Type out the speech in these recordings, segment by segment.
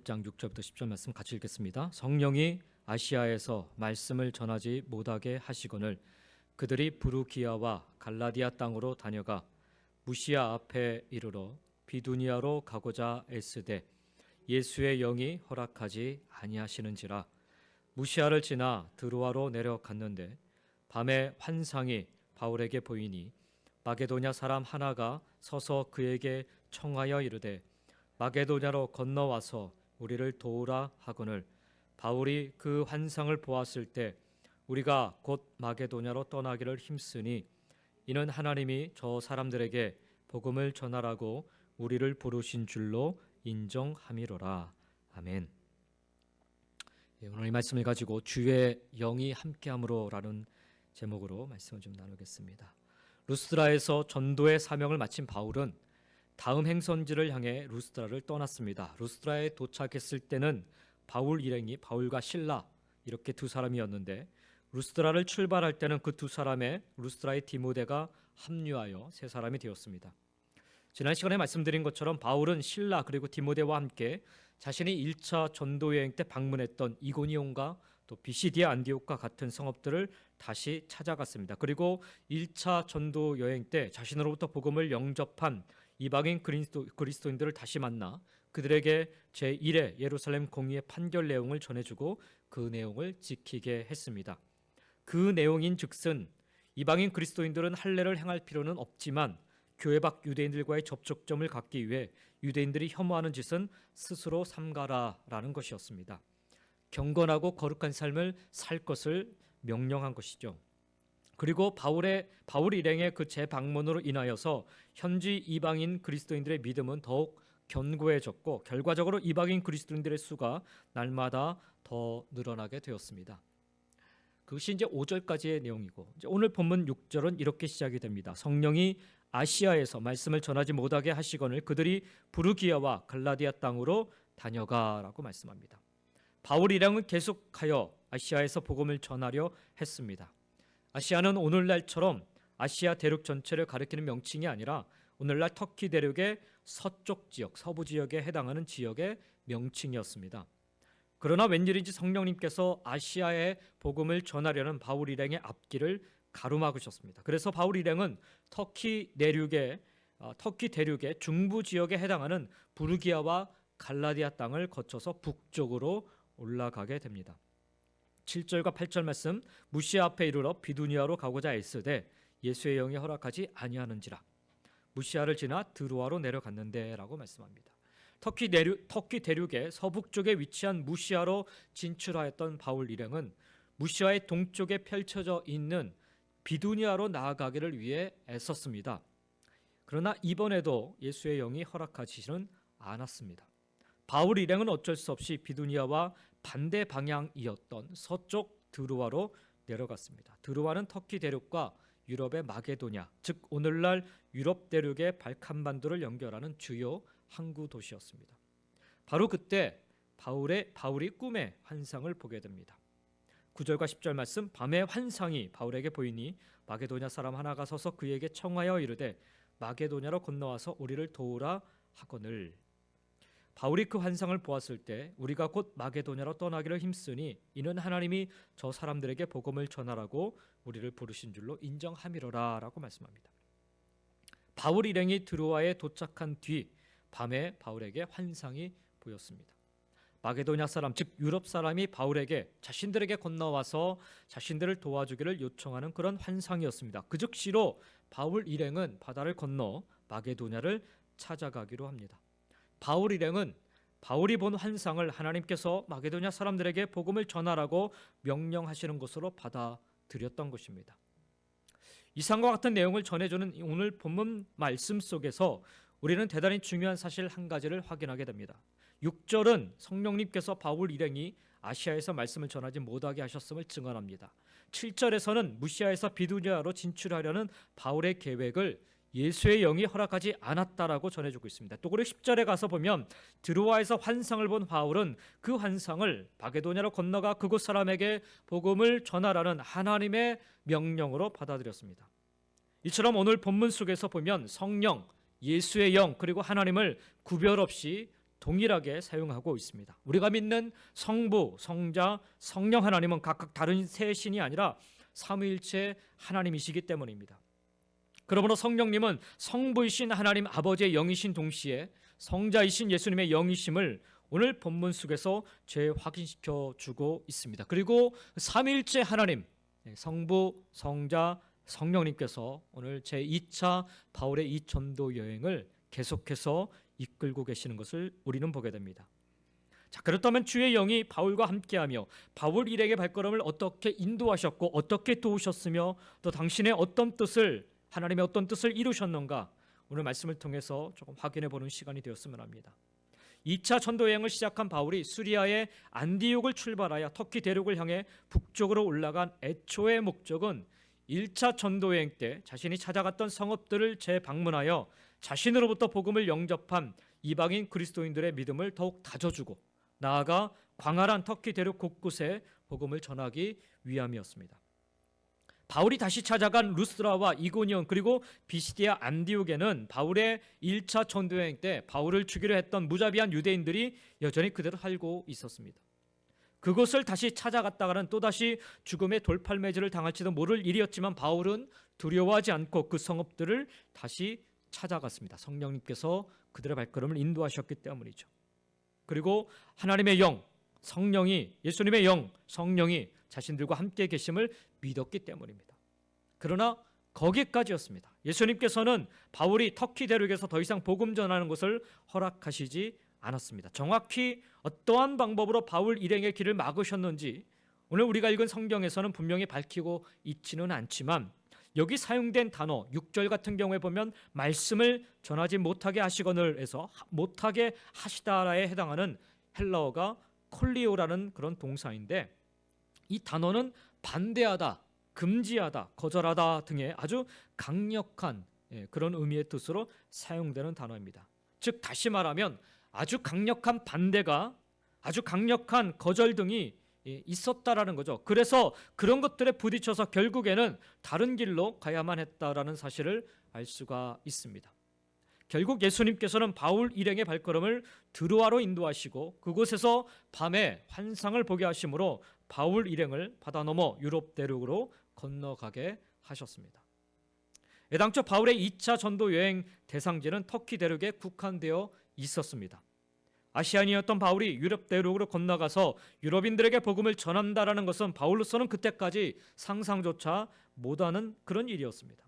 6장 6절부터 10절 말씀 같이 읽겠습니다. 성령이 아시아에서 말씀을 전하지 못하게 하시거늘 그들이 부르기아와 갈라디아 땅으로 다녀가 무시아 앞에 이르러 비두니아로 가고자 애쓰되 예수의 영이 허락하지 아니하시는지라. 무시아를 지나 드로아로 내려갔는데 밤에 환상이 바울에게 보이니 마게도냐 사람 하나가 서서 그에게 청하여 이르되 마게도냐로 건너와서 우리를 도우라 하거늘 바울이 그 환상을 보았을 때 우리가 곧 마게도냐로 떠나기를 힘쓰니 이는 하나님이 저 사람들에게 복음을 전하라고 우리를 부르신 줄로 인정함이로라. 아멘. 오늘 이 말씀을 가지고 주의 영이 함께함으로라는 제목으로 말씀을 좀 나누겠습니다. 루스드라에서 전도의 사명을 마친 바울은 다음 행선지를 향해 루스드라를 떠났습니다. 루스드라에 도착했을 때는 바울 일행이 바울과 실라 이렇게 두 사람이었는데 루스드라를 출발할 때는 그 두 사람의 루스드라의 디모데가 합류하여 세 사람이 되었습니다. 지난 시간에 말씀드린 것처럼 바울은 실라 그리고 디모데와 함께 자신이 1차 전도 여행 때 방문했던 이고니온과 또 비시디아 안디옥과 같은 성읍들을 다시 찾아갔습니다. 그리고 1차 전도 여행 때 자신으로부터 복음을 영접한 이방인 그리스도인들을 다시 만나 그들에게 제1회 예루살렘 공의의 판결 내용을 전해주고 그 내용을 지키게 했습니다. 그 내용인 즉슨 이방인 그리스도인들은 할례를 행할 필요는 없지만 교회 밖 유대인들과의 접촉점을 갖기 위해 유대인들이 혐오하는 짓은 스스로 삼가라라는 것이었습니다. 경건하고 거룩한 삶을 살 것을 명령한 것이죠. 그리고 바울 일행의 그 재방문으로 인하여서 현지 이방인 그리스도인들의 믿음은 더욱 견고해졌고 결과적으로 이방인 그리스도인들의 수가 날마다 더 늘어나게 되었습니다. 그것이 이제 5절까지의 내용이고 이제 오늘 본문 6절은 이렇게 시작이 됩니다. 성령이 아시아에서 말씀을 전하지 못하게 하시거늘 그들이 부르기아와 갈라디아 땅으로 다녀가라고 말씀합니다. 바울 일행은 계속하여 아시아에서 복음을 전하려 했습니다. 아시아는 오늘날처럼 아시아 대륙 전체를 가리키는 명칭이 아니라 오늘날 터키 대륙의 서쪽 지역, 서부 지역에 해당하는 지역의 명칭이었습니다. 그러나 웬일인지 성령님께서 아시아의 복음을 전하려는 바울 일행의 앞길을 가로막으셨습니다. 그래서 바울 일행은 터키 대륙의 중부 지역에 해당하는 부르기아와 갈라디아 땅을 거쳐서 북쪽으로 올라가게 됩니다. 7절과 8절 말씀, 무시아 앞에 이르러 비두니아로 가고자 애쓰되 예수의 영이 허락하지 아니하는지라. 무시아를 지나 드로아로 내려갔는데 라고 말씀합니다. 터키 대륙의 서북쪽에 위치한 무시아로 진출하였던 바울 일행은 무시아의 동쪽에 펼쳐져 있는 비두니아로 나아가기를 위해 애썼습니다. 그러나 이번에도 예수의 영이 허락하지는 않았습니다. 바울 일행은 어쩔 수 없이 비두니아와 반대 방향이었던 서쪽 드로아로 내려갔습니다. 드로아는 터키 대륙과 유럽의 마게도냐, 즉 오늘날 유럽 대륙의 발칸반도를 연결하는 주요 항구 도시였습니다. 바로 그때 바울이 꿈에 환상을 보게 됩니다. 9절과 10절 말씀, 밤에 환상이 바울에게 보이니 마게도냐 사람 하나가 서서 그에게 청하여 이르되 마게도냐로 건너와서 우리를 도우라 하거늘. 바울이 그 환상을 보았을 때 우리가 곧 마게도냐로 떠나기를 힘쓰니 이는 하나님이 저 사람들에게 복음을 전하라고 우리를 부르신 줄로 인정함이로라 라고 말씀합니다. 바울 일행이 드로아에 도착한 뒤 밤에 바울에게 환상이 보였습니다. 마게도냐 사람, 즉 유럽 사람이 바울에게 자신들에게 건너와서 자신들을 도와주기를 요청하는 그런 환상이었습니다. 그 즉시로 바울 일행은 바다를 건너 마게도냐를 찾아가기로 합니다. 바울 일행은 바울이 본 환상을 하나님께서 마게도냐 사람들에게 복음을 전하라고 명령하시는 것으로 받아들였던 것입니다. 이상과 같은 내용을 전해주는 오늘 본문 말씀 속에서 우리는 대단히 중요한 사실 한 가지를 확인하게 됩니다. 6절은 성령님께서 바울 일행이 아시아에서 말씀을 전하지 못하게 하셨음을 증언합니다. 7절에서는 무시아에서 비두니아로 진출하려는 바울의 계획을 예수의 영이 허락하지 않았다라고 전해주고 있습니다. 또 그리고 10절에 가서 보면 드로아에서 환상을 본 바울은 그 환상을 마게도냐로 건너가 그곳 사람에게 복음을 전하라는 하나님의 명령으로 받아들였습니다. 이처럼 오늘 본문 속에서 보면 성령, 예수의 영 그리고 하나님을 구별 없이 동일하게 사용하고 있습니다. 우리가 믿는 성부, 성자, 성령 하나님은 각각 다른 세 신이 아니라 삼위일체 하나님이시기 때문입니다. 그러므로 성령님은 성부이신 하나님 아버지의 영이신 동시에 성자이신 예수님의 영이심을 오늘 본문 속에서 재확인시켜 주고 있습니다. 그리고 삼위일체 하나님, 성부, 성자, 성령님께서 오늘 제2차 바울의 이 전도 여행을 계속해서 이끌고 계시는 것을 우리는 보게 됩니다. 자, 그렇다면 주의 영이 바울과 함께하며 바울 일행의 발걸음을 어떻게 인도하셨고 어떻게 도우셨으며 또 당신의 어떤 뜻을, 하나님의 어떤 뜻을 이루셨는가, 오늘 말씀을 통해서 조금 확인해 보는 시간이 되었으면 합니다. 2차 전도 여행을 시작한 바울이 수리아의 안디옥을 출발하여 터키 대륙을 향해 북쪽으로 올라간 애초의 목적은 1차 전도 여행 때 자신이 찾아갔던 성읍들을 재방문하여 자신으로부터 복음을 영접한 이방인 그리스도인들의 믿음을 더욱 다져주고 나아가 광활한 터키 대륙 곳곳에 복음을 전하기 위함이었습니다. 바울이 다시 찾아간 루스드라와 이고니온 그리고 비시디아 안디옥에는 바울의 1차 전도여행 때 바울을 죽이려 했던 무자비한 유대인들이 여전히 그대로 살고 있었습니다. 그곳을 다시 찾아갔다가는 또다시 죽음의 돌팔매질을 당할지도 모를 일이었지만 바울은 두려워하지 않고 그 성읍들을 다시 찾아갔습니다. 성령님께서 그들의 발걸음을 인도하셨기 때문이죠. 그리고 하나님의 영, 성령이, 예수님의 영, 성령이 자신들과 함께 계심을 믿었기 때문입니다. 그러나 거기까지였습니다. 예수님께서는 바울이 터키 대륙에서 더 이상 복음 전하는 것을 허락하시지 않았습니다. 정확히 어떠한 방법으로 바울 일행의 길을 막으셨는지 오늘 우리가 읽은 성경에서는 분명히 밝히고 있지는 않지만 여기 사용된 단어 6절 같은 경우에 보면 말씀을 전하지 못하게 하시거늘 해서 못하게 하시다라에 해당하는 헬라어가 콜리오라는 그런 동사인데 이 단어는 반대하다, 금지하다, 거절하다 등의 아주 강력한 그런 의미의 뜻으로 사용되는 단어입니다. 즉 다시 말하면 아주 강력한 반대가, 아주 강력한 거절 등이 있었다라는 거죠. 그래서 그런 것들에 부딪혀서 결국에는 다른 길로 가야만 했다라는 사실을 알 수가 있습니다. 결국 예수님께서는 바울 일행의 발걸음을 드로아로 인도하시고 그곳에서 밤에 환상을 보게 하심으로 바울 일행을 바다 넘어 유럽 대륙으로 건너가게 하셨습니다. 애당초 바울의 2차 전도 여행 대상지는 터키 대륙에 국한되어 있었습니다. 아시아인이었던 바울이 유럽 대륙으로 건너가서 유럽인들에게 복음을 전한다라는 것은 바울로서는 그때까지 상상조차 못하는 그런 일이었습니다.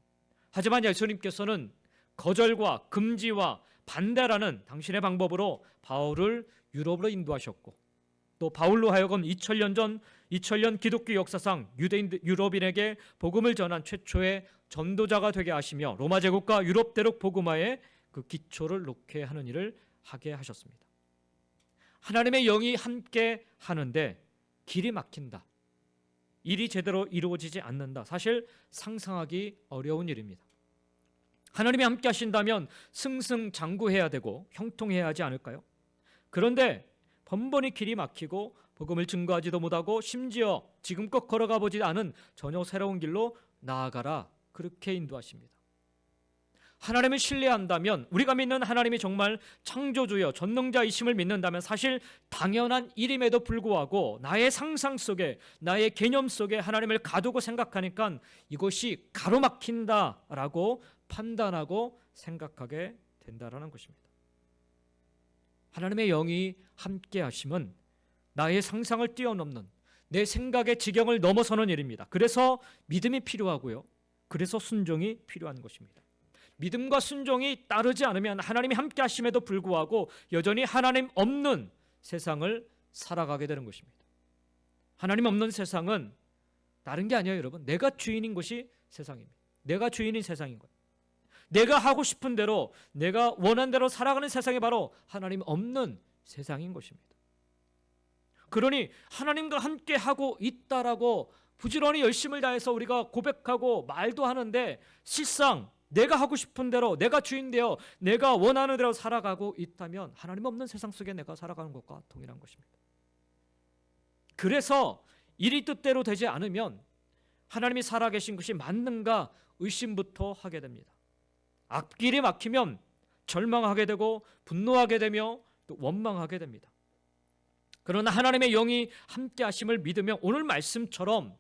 하지만 예수님께서는 거절과 금지와 반대라는 당신의 방법으로 바울을 유럽으로 인도하셨고 또 바울로 하여금 2000년 기독교 역사상 유럽인에게 복음을 전한 최초의 전도자가 되게 하시며 로마 제국과 유럽 대륙 복음화에 그 기초를 놓게 하는 일을 하게 하셨습니다. 하나님의 영이 함께 하는데 길이 막힌다, 일이 제대로 이루어지지 않는다, 사실 상상하기 어려운 일입니다. 하나님이 함께 하신다면 승승장구해야 되고 형통해야 하지 않을까요? 그런데 번번이 길이 막히고 복음을 증거하지도 못하고 심지어 지금껏 걸어가 보지 않은 전혀 새로운 길로 나아가라, 그렇게 인도하십니다. 하나님을 신뢰한다면, 우리가 믿는 하나님이 정말 창조주여 전능자이심을 믿는다면 사실 당연한 일임에도 불구하고 나의 상상 속에, 나의 개념 속에 하나님을 가두고 생각하니까 이것이 가로막힌다라고 판단하고 생각하게 된다라는 것입니다. 하나님의 영이 함께 하심은 나의 상상을 뛰어넘는, 내 생각의 지경을 넘어서는 일입니다. 그래서 믿음이 필요하고요, 그래서 순종이 필요한 것입니다. 믿음과 순종이 따르지 않으면 하나님이 함께 하심에도 불구하고 여전히 하나님 없는 세상을 살아가게 되는 것입니다. 하나님 없는 세상은 다른 게 아니에요, 여러분. 내가 주인인 것이 세상입니다. 내가 주인인 세상인 거예요. 내가 하고 싶은 대로, 내가 원하는 대로 살아가는 세상이 바로 하나님 없는 세상인 것입니다. 그러니 하나님과 함께 하고 있다라고 부지런히 열심을 다해서 우리가 고백하고 말도 하는데 실상 내가 하고 싶은 대로, 내가 주인 되어 내가 원하는 대로 살아가고 있다면 하나님 없는 세상 속에 내가 살아가는 것과 동일한 것입니다. 그래서 일이 뜻대로 되지 않으면 하나님이 살아계신 것이 맞는가 의심부터 하게 됩니다. 앞길이 막히면 절망하게 되고 분노하게 되며 또 원망하게 됩니다. 그러나 하나님의 영이 함께 하심을 믿으며 오늘 말씀처럼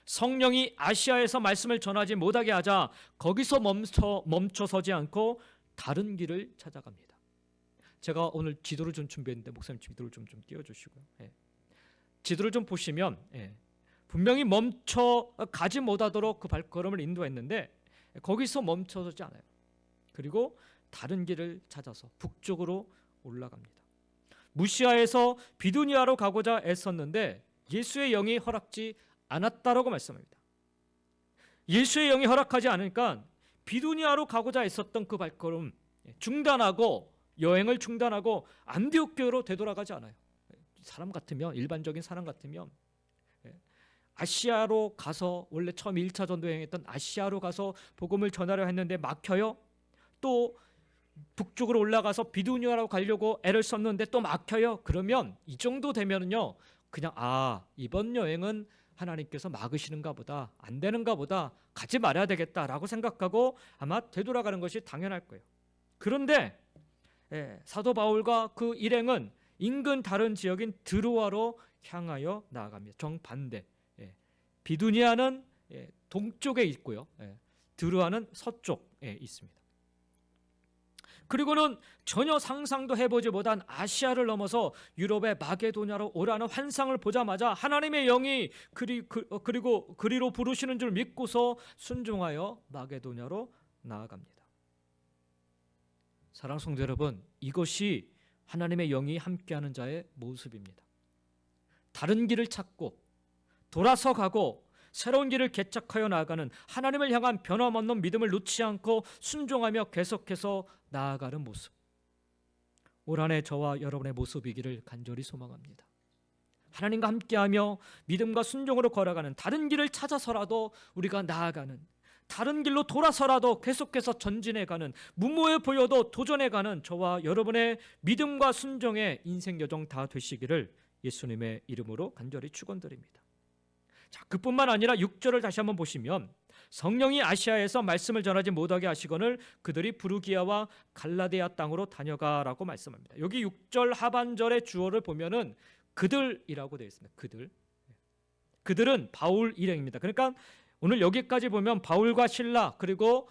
성령이 아시아에서 말씀을 전하지 못하게 하자 거기서 멈춰서지 않고 다른 길을 찾아갑니다. 제가 오늘 지도를 좀 준비했는데 목사님 지도를 좀 띄워주시고요. 지도를 좀 보시면 분명히 멈춰 가지 못하도록 그 발걸음을 인도했는데 거기서 멈춰서지 않아요. 그리고 다른 길을 찾아서 북쪽으로 올라갑니다. 무시아에서 비두니아로 가고자 애썼는데 예수의 영이 허락지 않았다라고 말씀합니다. 예수의 영이 허락하지 않으니까 비두니아로 가고자 했었던 그 발걸음 중단하고 여행을 중단하고 안디옥교로 되돌아가지 않아요. 사람 같으면 일반적인 사람 같으면 아시아로 가서 원래 처음 1차 전도 여행했던 아시아로 가서 복음을 전하려 했는데 막혀요. 또 북쪽으로 올라가서 비두니아로 가려고 애를 썼는데 또 막혀요. 그러면 이 정도 되면은요 그냥 이번 여행은 하나님께서 막으시는가 보다, 안 되는가 보다, 가지 말아야 되겠다라고 생각하고 아마 되돌아가는 것이 당연할 거예요. 그런데 사도 바울과 그 일행은 인근 다른 지역인 드로아로 향하여 나아갑니다. 정반대. 비두니아는 동쪽에 있고요. 드로아는 서쪽에 있습니다. 그리고는 전혀 상상도 해보지 못한 아시아를 넘어서 유럽의 마게도냐로 오라는 환상을 보자마자 하나님의 영이 그리고 그리로 부르시는 줄 믿고서 순종하여 마게도냐로 나아갑니다. 사랑하는 성도 여러분, 이것이 하나님의 영이 함께하는 자의 모습입니다. 다른 길을 찾고 돌아서 가고 새로운 길을 개척하여 나아가는 하나님을 향한 변함없는 믿음을 놓지 않고 순종하며 계속해서 나아가는 모습. 올 한 해 저와 여러분의 모습이기를 간절히 소망합니다. 하나님과 함께하며 믿음과 순종으로 걸어가는 다른 길을 찾아서라도 우리가 나아가는 다른 길로 돌아서라도 계속해서 전진해가는 무모해 보여도 도전해가는 저와 여러분의 믿음과 순종의 인생 여정 다 되시기를 예수님의 이름으로 간절히 축원드립니다. 자, 그뿐만 아니라 6절을 다시 한번 보시면 성령이 아시아에서 말씀을 전하지 못하게 하시거늘 그들이 부르기아와 갈라디아 땅으로 다녀가라고 말씀합니다. 여기 6절 하반절의 주어를 보면은 그들이라고 되어 있습니다. 그들은 바울 일행입니다. 그러니까 오늘 여기까지 보면 바울과 실라 그리고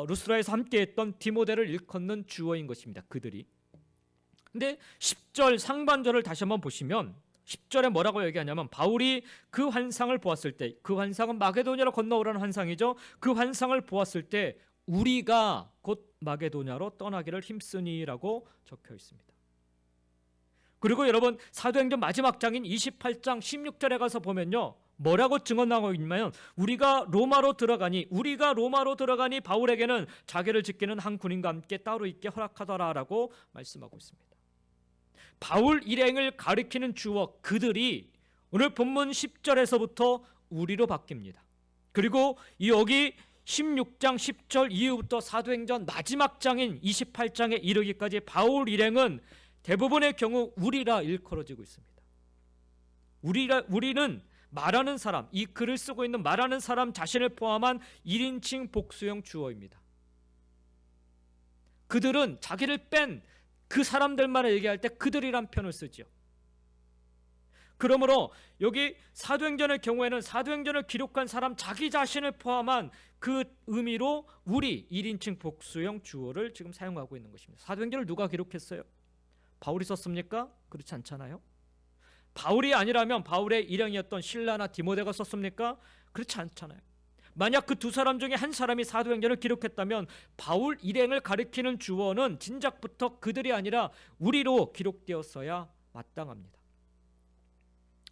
루스라에서 함께했던 디모데를 일컫는 주어인 것입니다. 그들이. 근데 10절 상반절을 다시 한번 보시면 10절에 뭐라고 얘기하냐면 바울이 그 환상을 보았을 때, 그 환상은 마게도냐로 건너오라는 환상이죠. 그 환상을 보았을 때 우리가 곧 마게도냐로 떠나기를 힘쓰니라고 적혀 있습니다. 그리고 여러분 사도행전 마지막 장인 28장 16절에 가서 보면요 뭐라고 증언하고 있냐면 우리가 로마로 들어가니 바울에게는 자기를 지키는 한 군인과 함께 따로 있게 허락하더라라고 말씀하고 있습니다. 바울 일행을 가리키는 주어 그들이 오늘 본문 10절에서부터 우리로 바뀝니다. 그리고 여기 16장 10절 이후부터 사도행전 마지막 장인 28장에 이르기까지 바울 일행은 대부분의 경우 우리라 일컬어지고 있습니다. 우리는 말하는 사람, 이 글을 쓰고 있는 말하는 사람 자신을 포함한 1인칭 복수형 주어입니다. 그들은 자기를 뺀 그 사람들만 얘기할 때 그들이란 표현을 쓰죠. 그러므로 여기 사도행전의 경우에는 사도행전을 기록한 사람 자기 자신을 포함한 그 의미로 우리 1인칭 복수형 주어를 지금 사용하고 있는 것입니다. 사도행전을 누가 기록했어요? 바울이 썼습니까? 그렇지 않잖아요. 바울이 아니라면 바울의 일행이었던 실라나 디모데가 썼습니까? 그렇지 않잖아요. 만약 그 두 사람 중에 한 사람이 사도행전을 기록했다면 바울 일행을 가리키는 주어는 진작부터 그들이 아니라 우리로 기록되었어야 마땅합니다.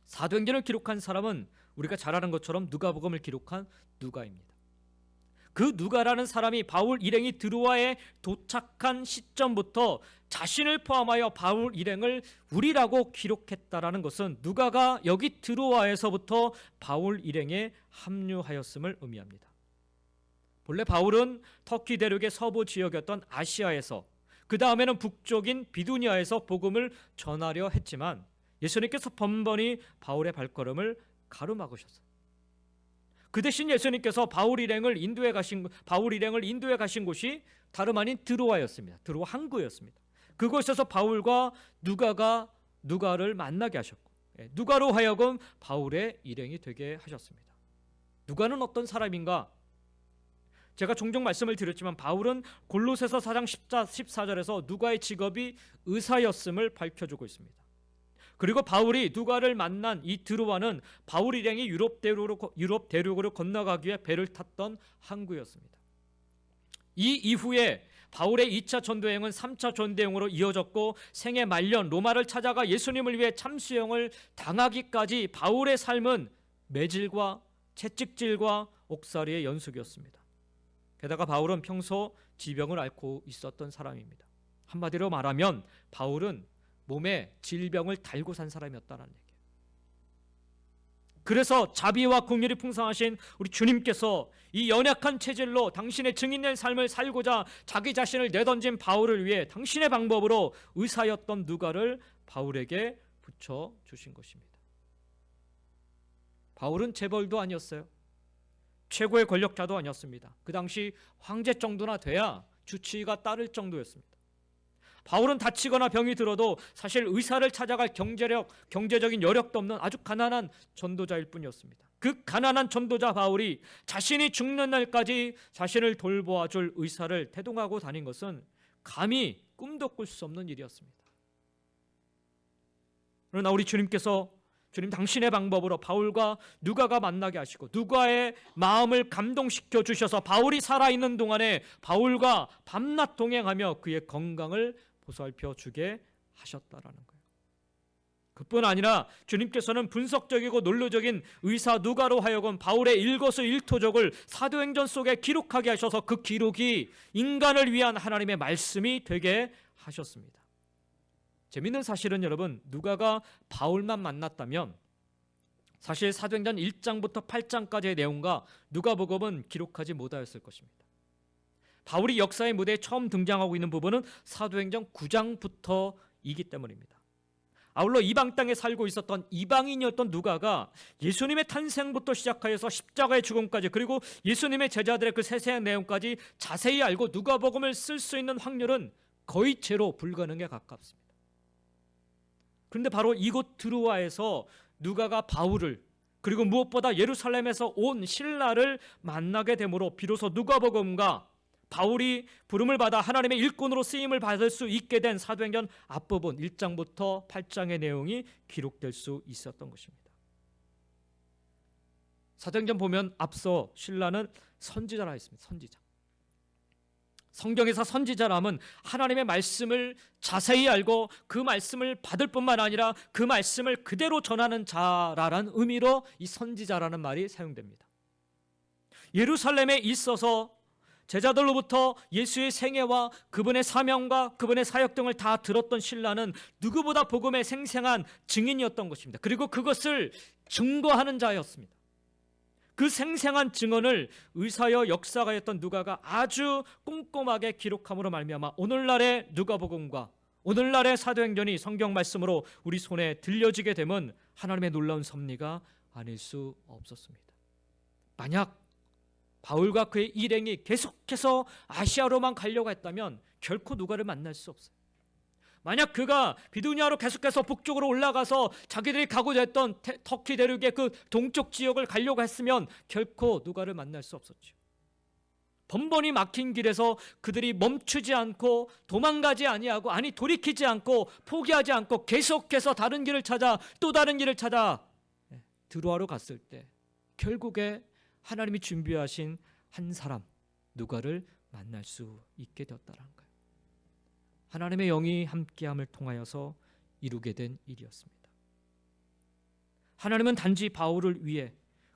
사도행전을 기록한 사람은 우리가 잘 아는 것처럼 누가복음을 기록한 누가입니다. 그 누가라는 사람이 바울 일행이 드로아에 도착한 시점부터 자신을 포함하여 바울 일행을 우리라고 기록했다라는 것은 누가가 여기 드로아에서부터 바울 일행에 합류하였음을 의미합니다. 본래 바울은 터키 대륙의 서부 지역이었던 아시아에서 그 다음에는 북쪽인 비두니아에서 복음을 전하려 했지만 예수님께서 번번이 바울의 발걸음을 가로막으셨어요. 그 대신 예수님께서 바울 일행을 인도해 가신 곳이 다름 아닌 드로아였습니다. 드로아 항구였습니다. 그곳에서 바울과 누가를 만나게 하셨고, 누가로 하여금 바울의 일행이 되게 하셨습니다. 누가는 어떤 사람인가? 제가 종종 말씀을 드렸지만 바울은 골로새서 4장 14절에서 누가의 직업이 의사였음을 밝혀주고 있습니다. 그리고 바울이 누가를 만난 이 드로아는 바울 일행이 유럽 대륙으로 건너가기 위해 배를 탔던 항구였습니다. 이 이후에 바울의 2차 전도여행은 3차 전도여행으로 이어졌고, 생애 말년 로마를 찾아가 예수님을 위해 참수형을 당하기까지 바울의 삶은 매질과 채찍질과 옥살이의 연속이었습니다. 게다가 바울은 평소 지병을 앓고 있었던 사람입니다. 한마디로 말하면 바울은 몸에 질병을 달고 산 사람이었다는 얘기예요. 그래서 자비와 긍휼이 풍성하신 우리 주님께서 이 연약한 체질로 당신의 증인된 삶을 살고자 자기 자신을 내던진 바울을 위해 당신의 방법으로 의사였던 누가를 바울에게 붙여주신 것입니다. 바울은 재벌도 아니었어요. 최고의 권력자도 아니었습니다. 그 당시 황제 정도나 돼야 주치의가 따를 정도였습니다. 바울은 다치거나 병이 들어도 사실 의사를 찾아갈 경제적인 여력도 없는 아주 가난한 전도자일 뿐이었습니다. 그 가난한 전도자 바울이 자신이 죽는 날까지 자신을 돌보아줄 의사를 태동하고 다닌 것은 감히 꿈도 꿀 수 없는 일이었습니다. 그러나 우리 주님께서 주님 당신의 방법으로 바울과 누가가 만나게 하시고 누가의 마음을 감동시켜 주셔서 바울이 살아있는 동안에 바울과 밤낮 동행하며 그의 건강을 보살펴 주게 하셨다라는 거예요. 그뿐 아니라 주님께서는 분석적이고 논리적인 의사 누가로 하여금 바울의 일거수일투족을 사도행전 속에 기록하게 하셔서 그 기록이 인간을 위한 하나님의 말씀이 되게 하셨습니다. 재밌는 사실은 여러분, 누가가 바울만 만났다면 사실 사도행전 1장부터 8장까지의 내용과 누가복음은 기록하지 못하였을 것입니다. 바울이 역사의 무대에 처음 등장하고 있는 부분은 사도행전 9장부터이기 때문입니다. 아울러 이방 땅에 살고 있었던 이방인이었던 누가가 예수님의 탄생부터 시작하여서 십자가의 죽음까지, 그리고 예수님의 제자들의 그 세세한 내용까지 자세히 알고 누가복음을 쓸 수 있는 확률은 거의 제로, 불가능에 가깝습니다. 그런데 바로 이곳 드로아에서 누가가 바울을, 그리고 무엇보다 예루살렘에서 온 신라를 만나게 되므로 비로소 누가복음과 바울이 부름을 받아 하나님의 일꾼으로 쓰임을 받을 수 있게 된 사도행전 앞부분 1장부터 8장의 내용이 기록될 수 있었던 것입니다. 사도행전 보면 앞서 신라는 선지자라 했습니다. 선지자. 성경에서 선지자라면 하나님의 말씀을 자세히 알고 그 말씀을 받을 뿐만 아니라 그 말씀을 그대로 전하는 자라는 의미로 이 선지자라는 말이 사용됩니다. 예루살렘에 있어서 제자들로부터 예수의 생애와 그분의 사명과 그분의 사역 등을 다 들었던 신라는 누구보다 복음의 생생한 증인이었던 것입니다. 그리고 그것을 증거하는 자였습니다. 그 생생한 증언을 의사여 역사가였던 누가가 아주 꼼꼼하게 기록함으로 말미암아 오늘날의 누가복음과 오늘날의 사도행전이 성경 말씀으로 우리 손에 들려지게 되면 하나님의 놀라운 섭리가 아닐 수 없었습니다. 만약 바울과 그의 일행이 계속해서 아시아로만 가려고 했다면 결코 누가를 만날 수 없어요. 만약 그가 비두니아로 계속해서 북쪽으로 올라가서 자기들이 가고자 했던 터키 대륙의 그 동쪽 지역을 가려고 했으면 결코 누가를 만날 수 없었죠. 번번이 막힌 길에서 그들이 멈추지 않고 도망가지 아니하고, 아니 돌이키지 않고 포기하지 않고 계속해서 다른 길을 찾아 또 다른 길을 찾아 드로아로 갔을 때 결국에 하나님이 준비하신 한 사람 누가를 만날 수 있게 되었다는 거예요. 하나님의 영이 함께함을 통하여서 이루게 된 일이었습니다. 하나님은 바울을 위해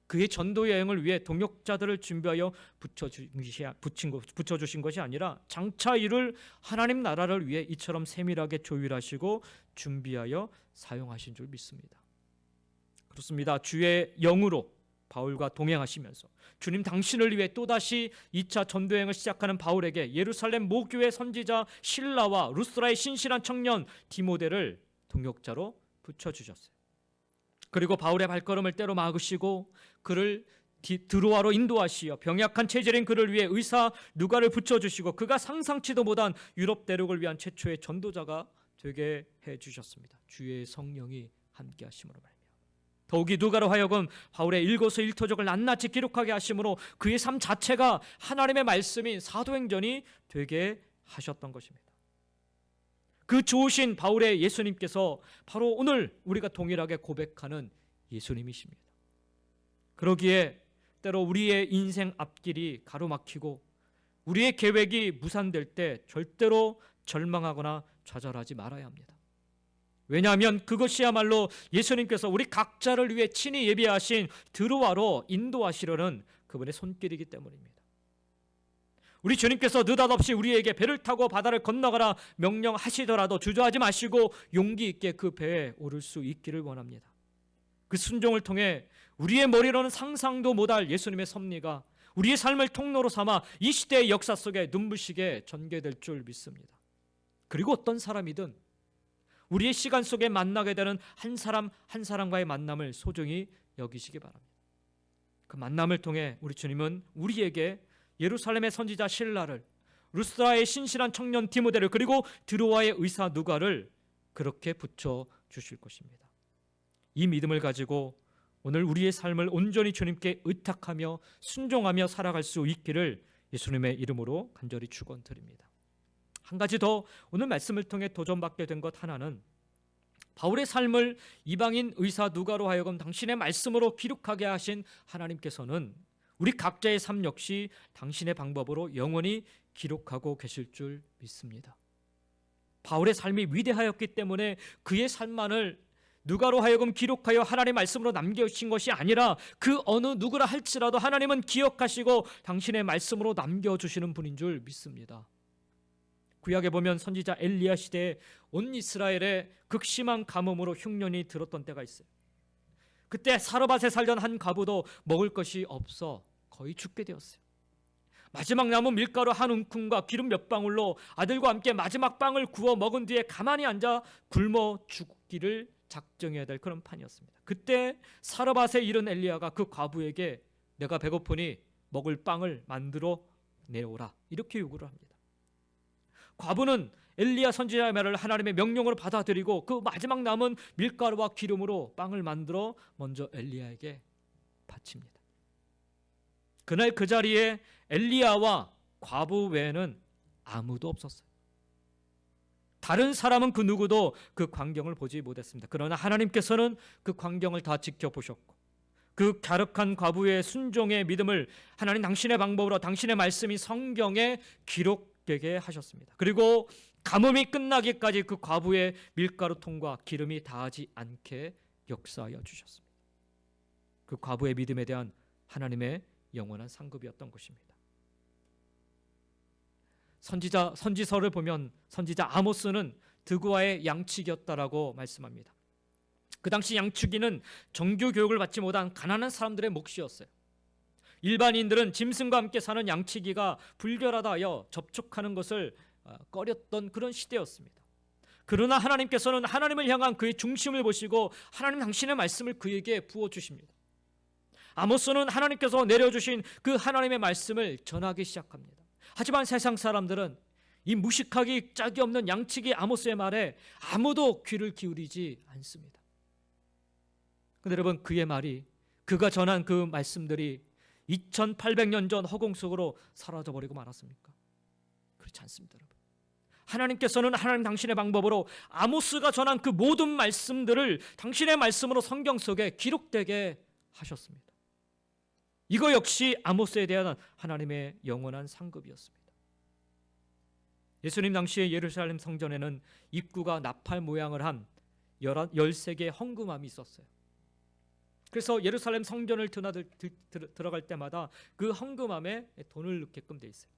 그의 전도 여행을 위해 동역자들을 준비하여 붙여주신 것이 아니라 장차 이룰 하나님 나라를 위해 이처럼 세밀하게 조율하시고 준비하여 사용하신 줄 믿습니다. 그렇습니다. 주의 영으로 바울과 동행하시면서 주님 당신을 위해 또다시 2차 전도여행을 시작하는 바울에게 예루살렘 모교의 선지자 실라와 루스라의 신실한 청년 디모데를 동역자로 붙여주셨어요. 그리고 바울의 발걸음을 때로 막으시고 그를 드로아로 인도하시어 병약한 체질인 그를 위해 의사 누가를 붙여주시고 그가 상상치도 못한 유럽 대륙을 위한 최초의 전도자가 되게 해주셨습니다. 주의 성령이 함께 하심으로 말미암아 더욱이 누가로 하여금 바울의 일거수일투족을 낱낱이 기록하게 하심으로 그의 삶 자체가 하나님의 말씀인 사도행전이 되게 하셨던 것입니다. 그 좋으신 바울의 예수님께서 바로 오늘 우리가 동일하게 고백하는 예수님이십니다. 그러기에 때로 우리의 인생 앞길이 가로막히고 우리의 계획이 무산될 때 절대로 절망하거나 좌절하지 말아야 합니다. 왜냐하면 그것이야말로 예수님께서 우리 각자를 위해 친히 예비하신 드로아로 인도하시려는 그분의 손길이기 때문입니다. 우리 주님께서 느닷없이 우리에게 배를 타고 바다를 건너가라 명령하시더라도 주저하지 마시고 용기 있게 그 배에 오를 수 있기를 원합니다. 그 순종을 통해 우리의 머리로는 상상도 못할 예수님의 섭리가 우리의 삶을 통로로 삼아 이 시대의 역사 속에 눈부시게 전개될 줄 믿습니다. 그리고 어떤 사람이든 우리의 시간 속에 만나게 되는 한 사람 한 사람과의 만남을 소중히 여기시기 바랍니다. 그 만남을 통해 우리 주님은 우리에게 예루살렘의 선지자 실라를, 루스드라의 신실한 청년 디모데를, 그리고 드로아의 의사 누가를 그렇게 붙여 주실 것입니다. 이 믿음을 가지고 오늘 우리의 삶을 온전히 주님께 의탁하며 순종하며 살아갈 수 있기를 예수님의 이름으로 간절히 축원드립니다. 한 가지 더 오늘 말씀을 통해 도전받게 된 것 하나는 바울의 삶을 이방인 의사 누가로 하여금 당신의 말씀으로 기록하게 하신 하나님께서는 우리 각자의 삶 역시 당신의 방법으로 영원히 기록하고 계실 줄 믿습니다. 바울의 삶이 위대하였기 때문에 그의 삶만을 누가로 하여금 기록하여 하나님의 말씀으로 남겨주신 것이 아니라 그 어느 누구라 할지라도 하나님은 기억하시고 당신의 말씀으로 남겨주시는 분인 줄 믿습니다. 구약에 보면 선지자 엘리야 시대에 온 이스라엘에 극심한 가뭄으로 흉년이 들었던 때가 있어요. 그때 사르밧에 살던 한 과부도 먹을 것이 없어 거의 죽게 되었어요. 마지막 남은 밀가루 한 움큼과 기름 몇 방울로 아들과 함께 마지막 빵을 구워 먹은 뒤에 가만히 앉아 굶어 죽기를 작정해야 될 그런 판이었습니다. 그때 사르밧에 이른 엘리야가 그 과부에게 내가 배고프니 먹을 빵을 만들어 내오라 이렇게 요구를 합니다. 과부는 엘리야 선지자의 말을 하나님의 명령으로 받아들이고 그 마지막 남은 밀가루와 기름으로 빵을 만들어 먼저 엘리야에게 바칩니다. 그날 그 자리에 엘리야와 과부 외에는 아무도 없었어요. 다른 사람은 그 누구도 그 광경을 보지 못했습니다. 그러나 하나님께서는 그 광경을 다 지켜보셨고 그 갸륵한 과부의 순종의 믿음을 하나님 당신의 방법으로 당신의 말씀이 성경에 기록되게 하셨습니다. 그리고 가뭄이 끝나기까지 그 과부의 밀가루통과 기름이 다하지 않게 역사하여 주셨습니다. 그 과부의 믿음에 대한 하나님의 영원한 상급이었던 것입니다. 선지서를 보면 선지자 아모스는 드고아의 양치기였다라고 말씀합니다. 그 당시 양치기는 정규 교육을 받지 못한 가난한 사람들의 몫이었어요. 일반인들은 짐승과 함께 사는 양치기가 불결하다 하여 접촉하는 것을 꺼렸던 그런 시대였습니다. 그러나 하나님께서는 하나님을 향한 그의 중심을 보시고 하나님 당신의 말씀을 그에게 부어주십니다. 아모스는 하나님께서 내려주신 그 하나님의 말씀을 전하기 시작합니다. 하지만 세상 사람들은 이 무식하기 짝이 없는 양치기 아모스의 말에 아무도 귀를 기울이지 않습니다. 근데 여러분, 그의 말이, 그가 전한 그 말씀들이 2800년 전 허공 속으로 사라져버리고 말았습니까? 그렇지 않습니다. 여러분, 하나님께서는 하나님 당신의 방법으로 아모스가 전한 그 모든 말씀들을 당신의 말씀으로 성경 속에 기록되게 하셨습니다. 이거 역시 아모스에 대한 하나님의 영원한 상급이었습니다. 예수님 당시에 예루살렘 성전에는 입구가 나팔 모양을 한 13개의 헝금함이 있었어요. 그래서 예루살렘 성전을 들어갈 때마다 그 헝금함에 돈을 넣게끔 돼 있어요.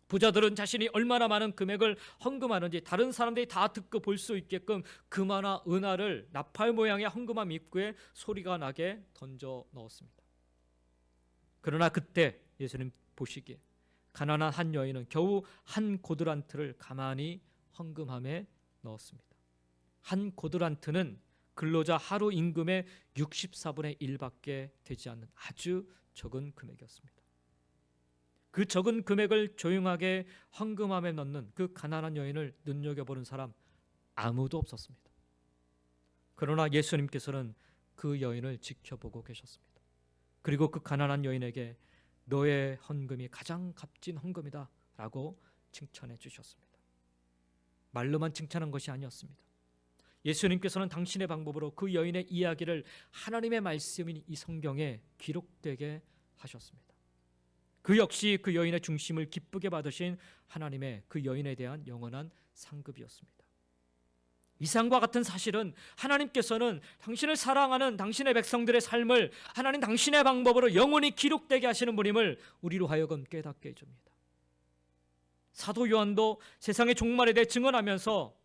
부자들은 자신이 얼마나 많은 금액을 헌금하는지 다른 사람들이 다 듣고 볼 수 있게끔 금화나 은화를 나팔 모양의 헝금함 입구에 소리가 나게 던져 넣었습니다. 그러나 그때 예수님 보시기에 가난한 한 여인은 겨우 한 고드란트를 가만히 헌금함에 넣었습니다. 한 고드란트는 근로자 하루 임금의 64분의 1밖에 되지 않는 아주 적은 금액이었습니다. 그 적은 금액을 조용하게 헌금함에 넣는 그 가난한 여인을 눈여겨보는 사람 아무도 없었습니다. 그러나 예수님께서는 그 여인을 지켜보고 계셨습니다. 그리고 그 가난한 여인에게 너의 헌금이 가장 값진 헌금이다 라고 칭찬해 주셨습니다. 말로만 칭찬한 것이 아니었습니다. 예수님께서는 당신의 방법으로 그 여인의 이야기를 하나님의 말씀인 이 성경에 기록되게 하셨습니다. 그 역시 그 여인의 중심을 기쁘게 받으신 하나님의 그 여인에 대한 영원한 상급이었습니다. 이상과 같은 사실은 하나님께서는 당신을 사랑하는 당신의 백성들의 삶을 하나님 당신의 방법으로 영원히 기록되게 하시는 분임을 우리로 하여금 깨닫게 해줍니다. 사도 요한도 세상의 종말에 대해 증언하면서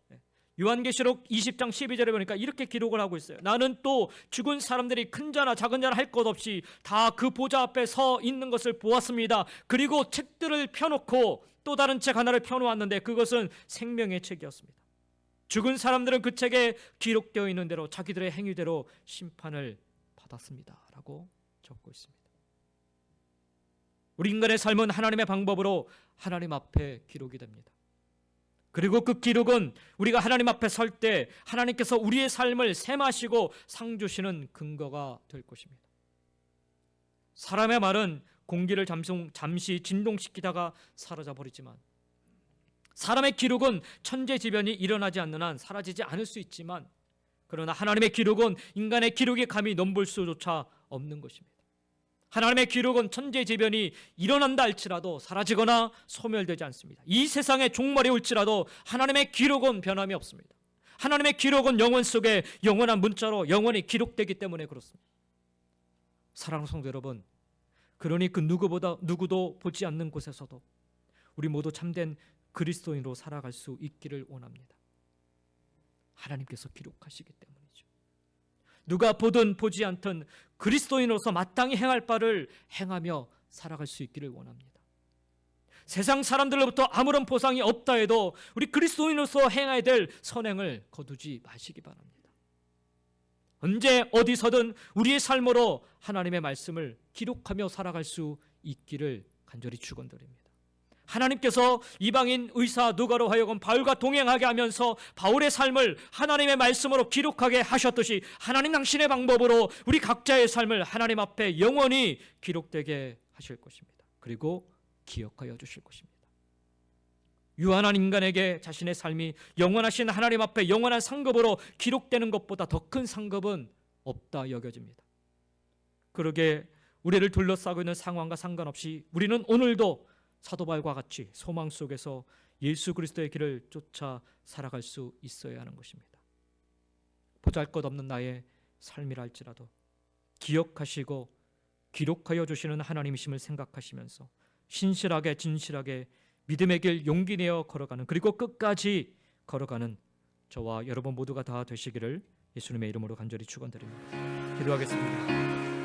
요한계시록 20장 12절에 보니까 이렇게 기록을 하고 있어요. 나는 또 죽은 사람들이 큰 자나 작은 자나 할 것 없이 다 그 보좌 앞에 서 있는 것을 보았습니다. 그리고 책들을 펴놓고 또 다른 책 하나를 펴놓았는데 그것은 생명의 책이었습니다. 죽은 사람들은 그 책에 기록되어 있는 대로 자기들의 행위대로 심판을 받았습니다 라고 적고 있습니다. 우리 인간의 삶은 하나님의 방법으로 하나님 앞에 기록이 됩니다. 그리고 그 기록은 우리가 하나님 앞에 설 때 하나님께서 우리의 삶을 셈하시고 상 주시는 근거가 될 것입니다. 사람의 말은 공기를 잠시 진동시키다가 사라져 버리지만 사람의 기록은 천재지변이 일어나지 않는 한 사라지지 않을 수 있지만 그러나 하나님의 기록은 인간의 기록이 감히 넘볼 수조차 없는 것입니다. 하나님의 기록은 천재지변이 일어난다 할지라도 사라지거나 소멸되지 않습니다. 이 세상에 종말이 올지라도 하나님의 기록은 변함이 없습니다. 하나님의 기록은 영원 속에 영원한 문자로 영원히 기록되기 때문에 그렇습니다. 사랑하는 성도 여러분, 그러니 그 누구도 보지 않는 곳에서도 우리 모두 참된 그리스도인으로 살아갈 수 있기를 원합니다. 하나님께서 기록하시기 때문이죠. 누가 보든 보지 않든 그리스도인으로서 마땅히 행할 바를 행하며 살아갈 수 있기를 원합니다. 세상 사람들로부터 아무런 보상이 없다 해도 우리 그리스도인으로서 행해야 될 선행을 거두지 마시기 바랍니다. 언제 어디서든 우리의 삶으로 하나님의 말씀을 기록하며 살아갈 수 있기를 간절히 축원드립니다. 하나님께서 이방인 의사 누가로 하여금 바울과 동행하게 하면서 바울의 삶을 하나님의 말씀으로 기록하게 하셨듯이 하나님 당신의 방법으로 우리 각자의 삶을 하나님 앞에 영원히 기록되게 하실 것입니다. 그리고 기억하여 주실 것입니다. 유한한 인간에게 자신의 삶이 영원하신 하나님 앞에 영원한 상급으로 기록되는 것보다 더 큰 상급은 없다 여겨집니다. 그러게 우리를 둘러싸고 있는 상황과 상관없이 우리는 오늘도 사도 바울과 같이 소망 속에서 예수 그리스도의 길을 쫓아 살아갈 수 있어야 하는 것입니다. 보잘것없는 나의 삶이라 할지라도 기억하시고 기록하여 주시는 하나님이심을 생각하시면서 신실하게 진실하게 믿음의 길 용기 내어 걸어가는, 그리고 끝까지 걸어가는 저와 여러분 모두가 다 되시기를 예수님의 이름으로 간절히 축원드립니다. 기도하겠습니다.